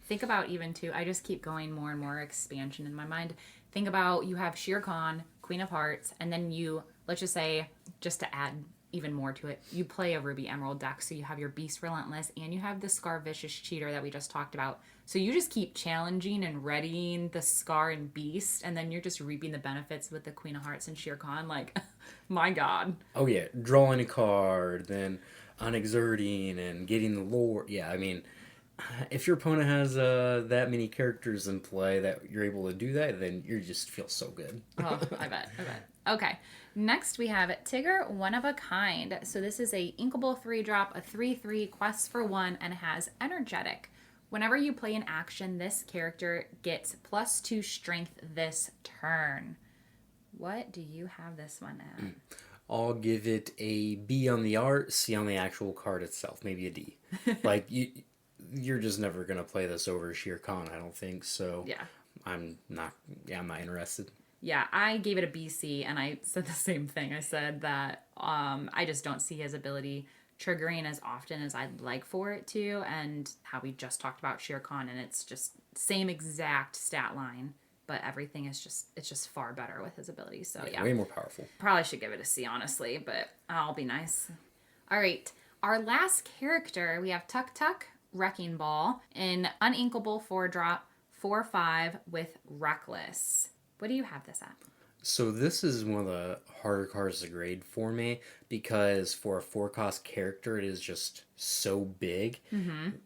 Think about even too, I just keep going more and more expansion in my mind. Think about you have Shere Khan, Queen of Hearts, and then you, let's just say, just to add even more to it, you play a Ruby Emerald deck, so you have your Beast Relentless, and you have the Scar Vicious Cheater that we just talked about. So you just keep challenging and readying the Scar and Beast, and then you're just reaping the benefits with the Queen of Hearts and Shere Khan. Like, my God. Oh yeah, drawing a card, then unexerting and getting the lore. Yeah, I mean, if your opponent has that many characters in play that you're able to do that, then you just feel so good. Oh, I bet. Okay. Next we have Tigger, One of a Kind. So this is a inkable 3-drop, a 3/3, quests for 1, and it has Energetic. Whenever you play an action, this character gets +2 strength this turn. What do you have this one at? I'll give it a B on the art, C on the actual card itself, maybe a D. Like you're just never gonna play this over Shere Khan, I don't think. So Yeah. I'm not interested. Yeah, I gave it a BC, and I said the same thing. I said that I just don't see his ability triggering as often as I'd like for it to, and how we just talked about Shere Khan, and it's just same exact stat line, but everything is just far better with his ability. So yeah, Way more powerful. probably should give it a C, honestly, but I'll be nice. All right, our last character, we have Tuk Tuk, Wrecking Ball, an uninkable 4-drop, 4/5 with Reckless. What do you have this at? So this is one of the harder cards to grade for me because for a 4-cost character, it is just so big.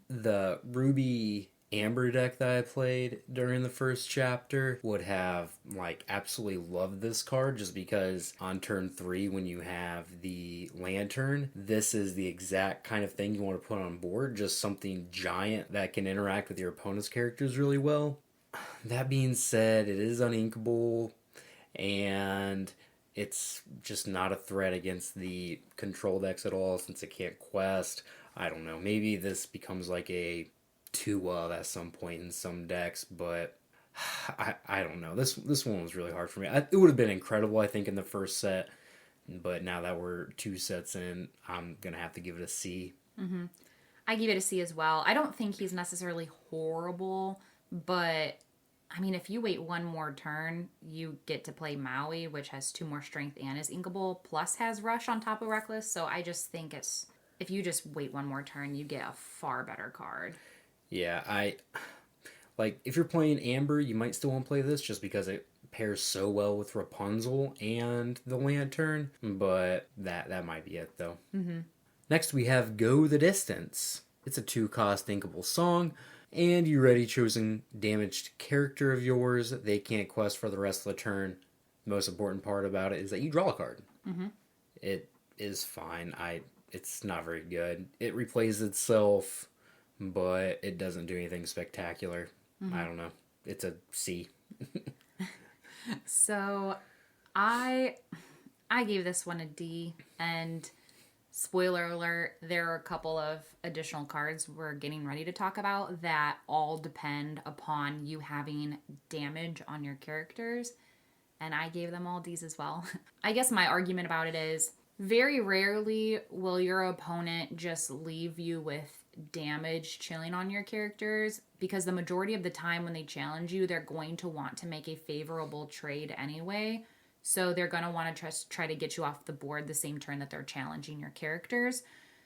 The Ruby Amber deck that I played during the first chapter would have like absolutely loved this card just because on turn 3 when you have the lantern, this is the exact kind of thing you want to put on board, just something giant that can interact with your opponent's characters really well. That being said, it is uninkable and it's just not a threat against the control decks at all since it can't quest. I don't know, maybe this becomes like a 2-of at some point in some decks, but I don't know. This one was really hard for me. It would have been incredible, I think, in the first set, but now that we're 2 sets in, I'm going to have to give it a C. I give it a C as well. I don't think he's necessarily horrible, but I mean, if you wait one more turn, you get to play Maui, which has 2 more strength and is inkable, plus has Rush on top of Reckless. So I just think if you just wait one more turn, you get a far better card. Yeah, like if you're playing Amber, you might still want to play this just because it pairs so well with Rapunzel and the Lantern, but that might be it though. Next we have Go the Distance. It's a 2-cost inkable song, and you already chosen damaged character of yours. They can't quest for the rest of the turn. The most important part about it is that you draw a card. It is fine. It's not very good. It replays itself, but it doesn't do anything spectacular. I don't know. It's a C. So I gave this one a D, and spoiler alert, there are a couple of additional cards we're getting ready to talk about that all depend upon you having damage on your characters, and I gave them all Ds as well. I guess my argument about it is very rarely will your opponent just leave you with damage chilling on your characters, because the majority of the time when they challenge you, they're going to want to make a favorable trade anyway. So they're going to want to try to get you off the board the same turn that they're challenging your characters.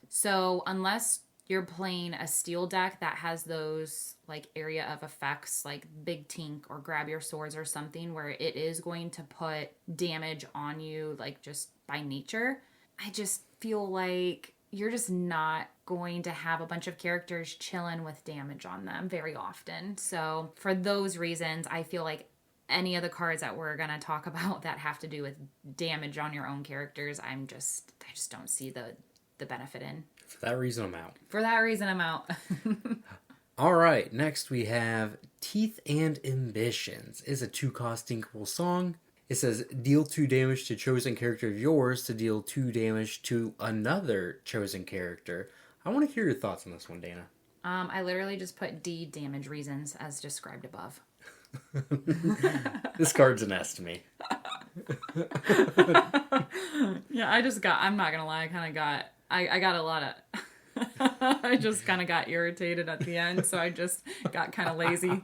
So unless you're playing a steel deck that has those like area of effects like Big Tink or Grab Your Swords or something where it is going to put damage on you like just by nature, I just feel like you're just not going to have a bunch of characters chilling with damage on them very often. So for those reasons, I feel like any of the cards that we're going to talk about that have to do with damage on your own characters, I just don't see the benefit in. For that reason, I'm out. For that reason, I'm out. All right, next we have Teeth and Ambitions. It's a 2-cost inkable song. It says, deal 2 damage to chosen character of yours to deal 2 damage to another chosen character. I want to hear your thoughts on this one, Dana. I literally just put D, damage reasons, as described above. This card's an S to me. Yeah, I'm not going to lie, I got a lot of... I just kind of got irritated at the end, so I just got kind of lazy.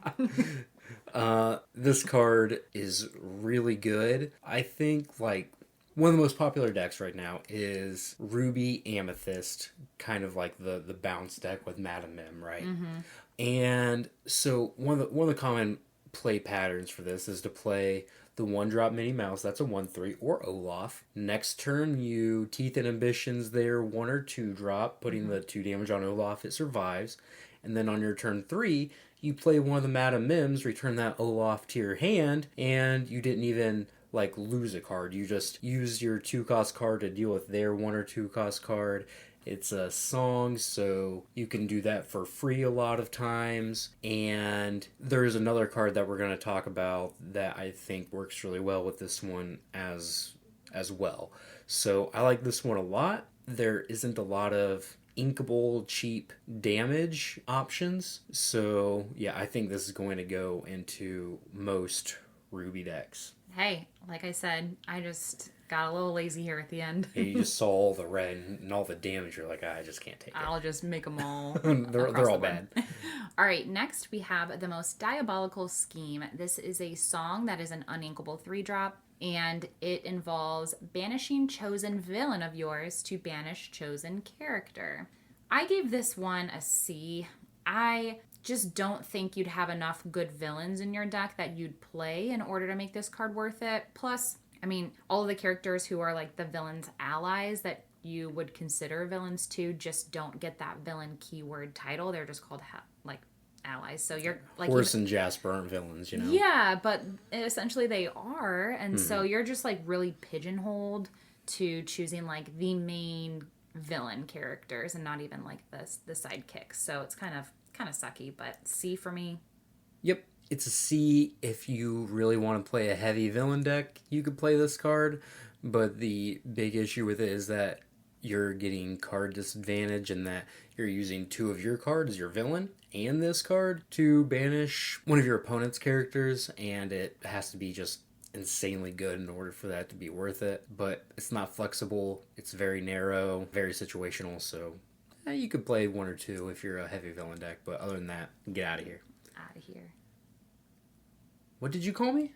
This card is really good. I think, like, one of the most popular decks right now is Ruby Amethyst, kind of like the bounce deck with Madam Mim, right? Mm-hmm. And so one of the common play patterns for this is to play the 1-drop Minnie Mouse, that's a 1/3, or Olaf. Next turn, you Teeth and Ambitions there, 1 or 2 drop, putting the 2 damage on Olaf, it survives. And then on your turn 3, you play one of the Madam Mims, return that Olaf to your hand, and you didn't even, like, lose a card. You just use your 2-cost card to deal with their 1 or 2-cost card. It's a song, so you can do that for free a lot of times. And there's another card that we're going to talk about that I think works really well with this one as well. So I like this one a lot. There isn't a lot of inkable, cheap damage options. So yeah, I think this is going to go into most Ruby decks. Hey, like I said, I just got a little lazy here at the end. Yeah, you just saw all the red and all the damage. You're like, I just can't take it. I'll just make them all. they're all bad. All right, next we have The Most Diabolical Scheme. This is a song that is an uninkable 3-drop, and it involves banishing chosen villain of yours to banish chosen character. I gave this one a C. I just don't think you'd have enough good villains in your deck that you'd play in order to make this card worth it. Plus, I mean, all of the characters who are like the villain's allies that you would consider villains too just don't get that villain keyword title. They're just called allies. So you're like Horse and Jasper aren't villains, you know. Yeah, but essentially they are, and so you're just like really pigeonholed to choosing like the main villain characters and not even like the sidekicks. So it's kind of sucky, but C for me. Yep. It's a C. If you really want to play a heavy villain deck, you could play this card. But the big issue with it is that you're getting card disadvantage and that you're using 2 of your cards, your villain, and this card to banish one of your opponent's characters. And it has to be just insanely good in order for that to be worth it. But it's not flexible. It's very narrow, very situational. So you could play 1 or 2 if you're a heavy villain deck. But other than that, get out of here. Out of here. What did you call me?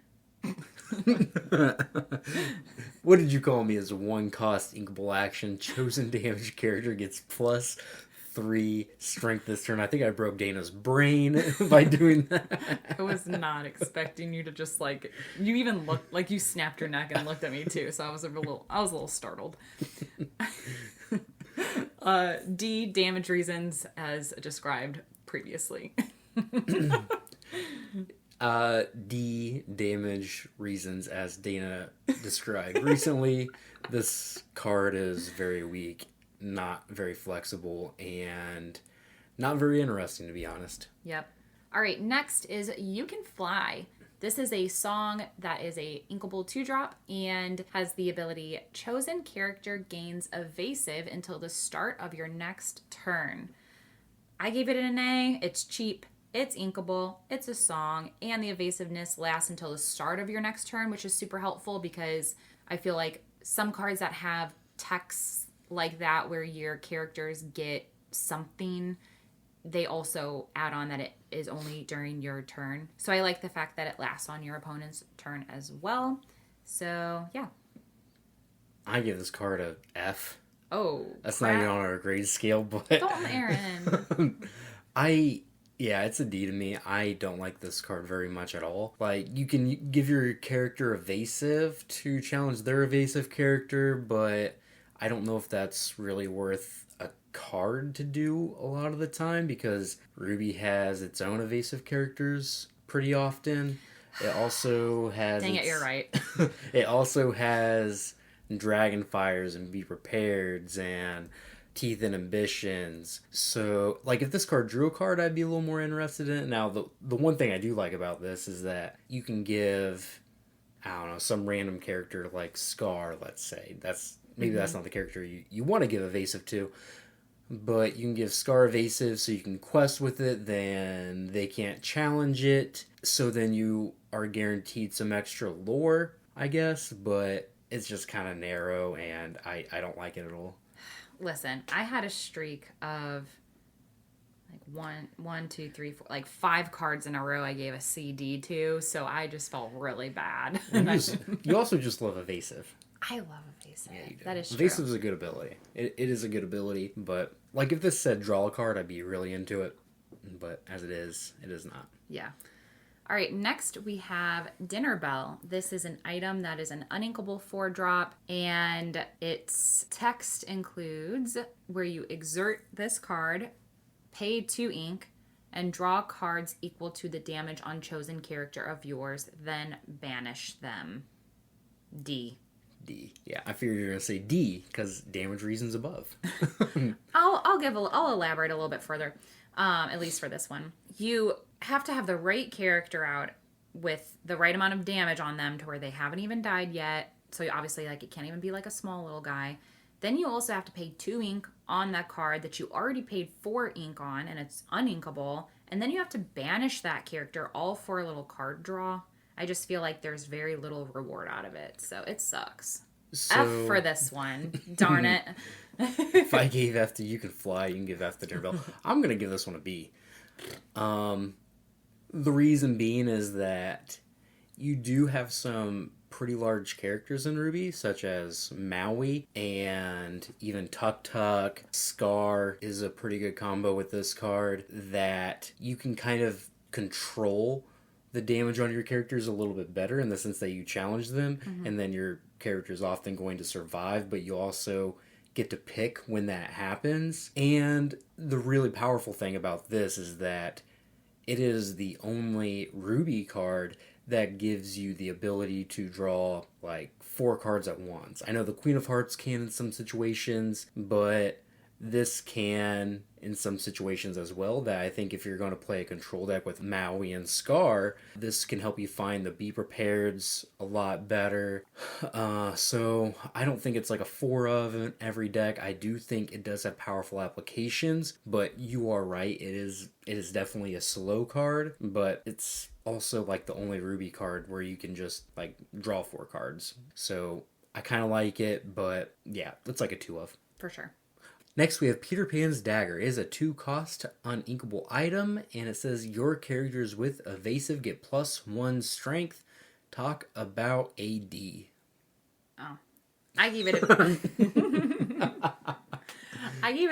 What did you call me as a 1-cost inkable action? Chosen damage character gets +3 strength this turn. I think I broke Dana's brain by doing that. I was not expecting you to just like, you even looked like you snapped your neck and looked at me too. So I was a little startled. D, damage reasons as described previously. D, damage reasons as Dana described recently. This card is very weak, not very flexible, and not very interesting, to be honest. Yep. All right, next is You Can Fly. This is a song that is a inkable 2-drop and has the ability chosen character gains evasive until the start of your next turn. I gave it an A. It's cheap. It's inkable, it's a song, and the evasiveness lasts until the start of your next turn, which is super helpful because I feel like some cards that have texts like that where your characters get something, they also add on that it is only during your turn. So I like the fact that it lasts on your opponent's turn as well. So, yeah. I give this card a F. Oh, That's crap. not even on our grade scale, but... Don't, Aaron. Yeah, it's a D to me. I don't like this card very much at all. Like, you can give your character evasive to challenge their evasive character, but I don't know if that's really worth a card to do a lot of the time because Ruby has its own evasive characters pretty often. It also has. Dang it, you're right. It also has dragon fires and be prepareds and teeth and ambitions. So, like, if this card drew a card, I'd be a little more interested in it. Now, the one thing I do like about this is that you can give, I don't know, some random character like Scar, let's say. Maybe that's not the character you want to give evasive to, but you can give Scar evasive so you can quest with it, then they can't challenge it, so then you are guaranteed some extra lore, I guess, but it's just kind of narrow and I don't like it at all. Listen, I had a streak of like one, two, three, four, like 5 cards in a row I gave a CD to, so I just felt really bad. You also just love evasive. I love evasive. Yeah, you do. That is true. Evasive is a good ability. It is a good ability, but like if this said draw a card, I'd be really into it. But as it is not. Yeah. All right, next we have Dinner Bell. This is an item that is an uninkable 4-drop, and its text includes where you exert this card, pay 2 ink, and draw cards equal to the damage on chosen character of yours, then banish them. D. D. Yeah, I figured you were gonna say D because damage reasons above. I'll elaborate a little bit further. At least for this one, you have to have the right character out with the right amount of damage on them to where they haven't even died yet. So obviously, like, it can't even be like a small little guy. Then you also have to pay 2 ink on that card that you already paid 4 ink on, and it's uninkable. And then you have to banish that character all for a little card draw. I just feel like there's very little reward out of it, so it sucks. So, F for this one. Darn it. If I gave F to You Can Fly, you can give F to Dinner Bell. I'm going to give this one a B. The reason being is that you do have some pretty large characters in Ruby, such as Maui and even Tuk Tuk. Scar is a pretty good combo with this card that you can kind of control the damage on your characters a little bit better in the sense that you challenge them, and then your character is often going to survive, but you also get to pick when that happens. And the really powerful thing about this is that it is the only Ruby card that gives you the ability to draw like 4 cards at once. I know the Queen of Hearts can in some situations, but this can in some situations as well, that I think if you're going to play a control deck with Maui and Scar, this can help you find the Be Prepareds a lot better. So I don't think it's like a 4 of in every deck. I do think it does have powerful applications, but you are right, it is definitely a slow card, but it's also like the only Ruby card where you can just like draw 4 cards. So I kind of like it, but yeah, it's like a 2 of. For sure. Next, we have Peter Pan's Dagger. It is a 2-cost uninkable item, and it says your characters with evasive get +1 strength. Talk about a D. Oh, I gave it a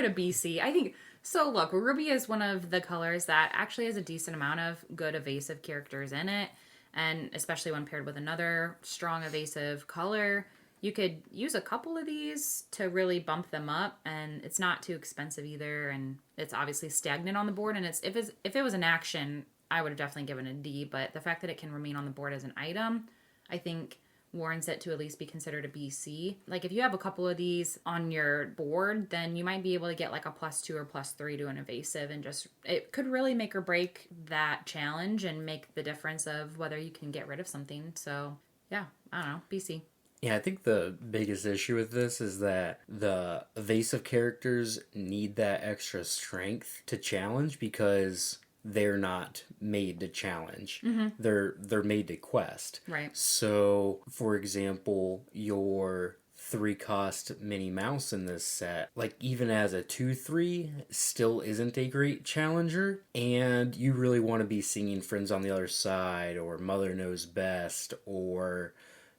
BC. I think so. Look, Ruby is one of the colors that actually has a decent amount of good evasive characters in it, and especially when paired with another strong evasive color. You could use a couple of these to really bump them up, and it's not too expensive either, and it's obviously stagnant on the board, and if it was an action, I would have definitely given it a D, but the fact that it can remain on the board as an item, I think warrants it to at least be considered a BC. Like, if you have a couple of these on your board, then you might be able to get like a +2 or +3 to an evasive, and just, it could really make or break that challenge and make the difference of whether you can get rid of something. So, yeah, I don't know, BC. Yeah, I think the biggest issue with this is that the evasive characters need that extra strength to challenge because they're not made to challenge. They're made to quest. Right. So, for example, your 3-cost Minnie Mouse in this set, like even as a 2/3, still isn't a great challenger, and you really want to be singing Friends on the Other Side or Mother Knows Best or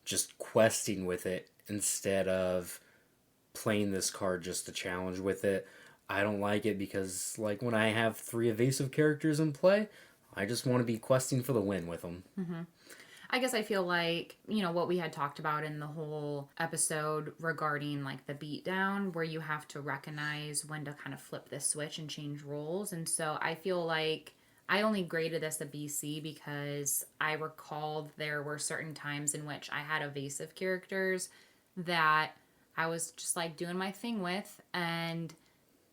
just questing with it instead of playing this card just to challenge with it. I don't like it because, like, when I have 3 evasive characters in play, I just want to be questing for the win with them. I guess I feel like, what we had talked about in the whole episode regarding like the beatdown, where you have to recognize when to kind of flip this switch and change roles. And so I feel like I only graded this a BC because I recalled there were certain times in which I had evasive characters that I was just like doing my thing with, and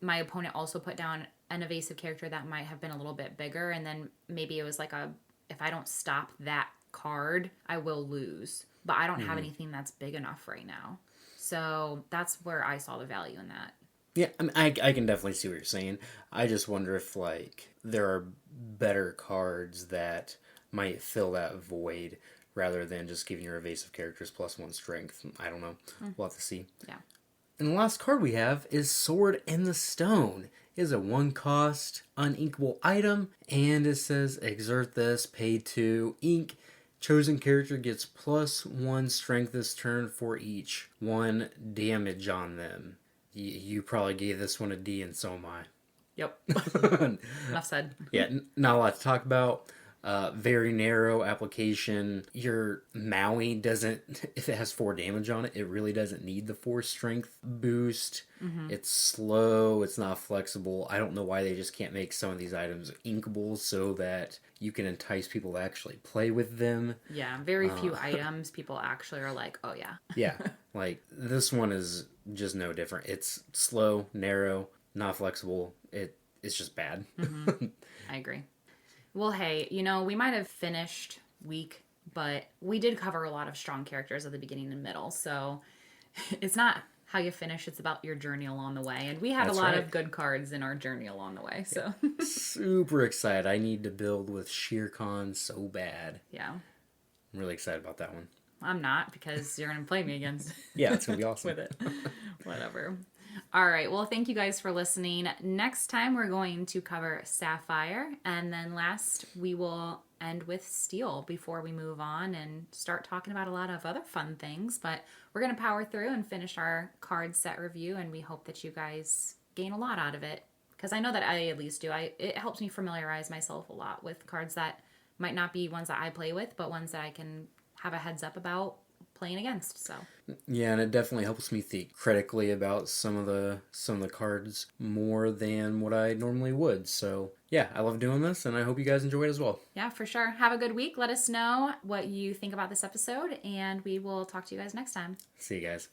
my opponent also put down an evasive character that might have been a little bit bigger, and then maybe it was like if I don't stop that card, I will lose. But I don't have anything that's big enough right now. So that's where I saw the value in that. Yeah, I mean, I can definitely see what you're saying. I just wonder if, like, there are better cards that might fill that void rather than just giving your evasive characters +1 strength. I don't know. We'll have to see. Yeah. And the last card we have is Sword in the Stone. It is a 1-cost, uninkable item, and it says, exert this, pay 2, ink. Chosen character gets +1 strength this turn for each 1 damage on them. You probably gave this one a D, and so am I. Yep. Enough said. Yeah, not a lot to talk about. Very narrow application. Your Maui doesn't, if it has 4 damage on it, it really doesn't need the 4 strength boost. It's slow, it's not flexible. I don't know why they just can't make some of these items inkable so that you can entice people to actually play with them. Yeah, very few items people actually are like, oh yeah. Yeah, like this one is just no different. It's slow, narrow, not flexible. It's just bad. I agree. Well, hey, we might have finished weak, but we did cover a lot of strong characters at the beginning and middle. So it's not how you finish, it's about your journey along the way. And we had That's a lot right. of good cards in our journey along the way. So Super excited. I need to build with Shere Khan so bad. yeah, I'm really excited about that one. I'm not, because you're going to play me against Yeah, it's going to be awesome. with it. Whatever. All right. Well, thank you guys for listening. Next time, we're going to cover Sapphire. And then last, we will end with Steel before we move on and start talking about a lot of other fun things. But we're going to power through and finish our card set review. And we hope that you guys gain a lot out of it, because I know that I at least do. It helps me familiarize myself a lot with cards that might not be ones that I play with, but ones that I can have a heads up about playing against. So Yeah, and it definitely helps me think critically about some of the cards more than what I normally would. So yeah, I love doing this, and I hope you guys enjoy it as well. yeah, for sure. Have a good week. Let us know what you think about this episode, and we will talk to you guys next time. See you guys.